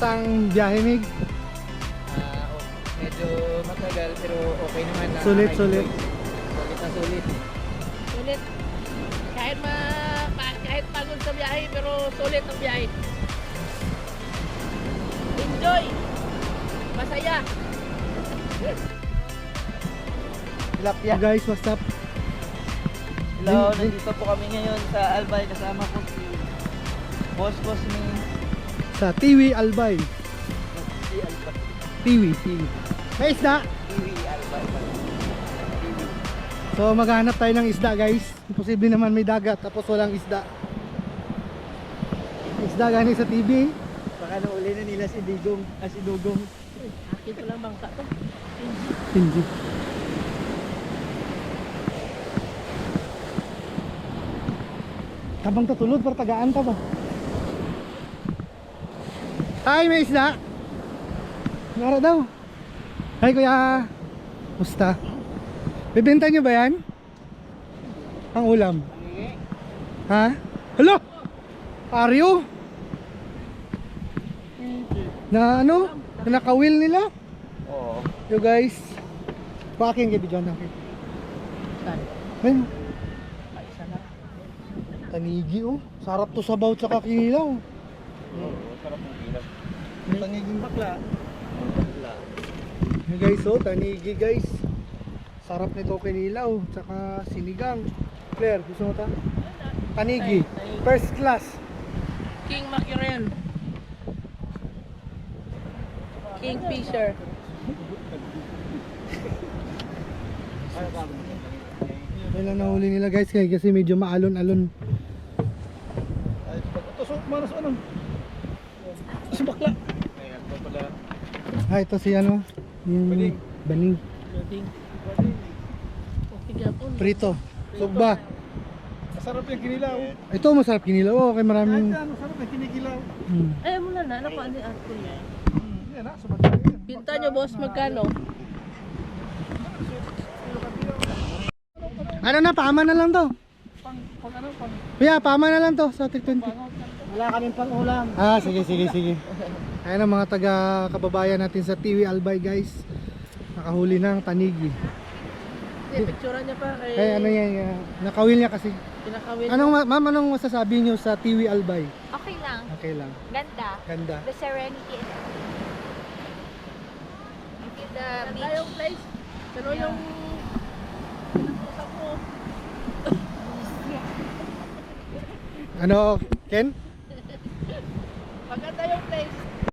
Kumusta ang biyahe, Mig? Medyo matagal pero okay naman na. Sulit. Sulit na sulit. Sulit. Kahit pagod sa biyahe, pero sulit ang biyahe. Enjoy! Masaya! Tilapia. Guys, what's up? Hello, nandito po kami ngayon sa Albay. Kasama po si Boss ni Sa Tiwi Albay. si Albay. Tiwi. May isda. Tiwi Albay. So maghanap tayo ng isda, guys. Imposible naman may dagat tapos walang isda. Isda galing sa TV. Baka nauli na nila si Digong. Si Dugong. Akin ko lang bangka to. Hindi. Tabang tatulod, para tagaan ka ba? Ay, may isda. Nara daw. Hi, kuya. Musta? Bibenta nyo ba yan? Ang ulam? Ha? Hello? Aryo? Na ano? Na nakawil nila? Oo. Yo guys. Paking kay bigyan natin. Saan? Ayun. Isa na. Tanigi oh. Sarap to sabaw tsaka kinilaw. Oo, sarap ng ilang. Tangiging bakla. Hey guys, oh, tanigi guys. Sarap nito kinilaw tsaka sinigang. Claire, gusto mo ta? Tanigi. First class. King Mackerel. Kingfisher. Kailan nahuli nila guys kasi medyo maalon-alon. Tusok manas ano? Si bakla. Ayan pa pala. Ah, ito si ano? Yung baning. Loading. Okay, gapon. Prito. Sugba. Masarap yung kinilaw. Ito masarap kinilaw. Oh, kay maraming. Masarap yung kinikilaw. Ay, muna na. Ano pa ang ato niya? Yan na, sumatay yan. Binta nyo, boss, magkano? Ano na, paama na lang to. Pang ano, pang Kuya, paama na lang to sa TikTok. wala kaming pang ulam. Ah, sige. Ayan ang mga taga kababayan natin sa Tiwi Albay guys. Nakahuli ng tanigi. Hindi, picturean niya pa kay... Kaya ano yan, nakawil niya kasi. Pinakawin. Ma'am, anong masasabi niyo sa Tiwi Albay? Okay lang. Okay lang. Ganda. Ganda. The serenity and the Ganda beach. yung place. Pero yung... Pinag-usap mo. Ano, Ken? Maganda yung place.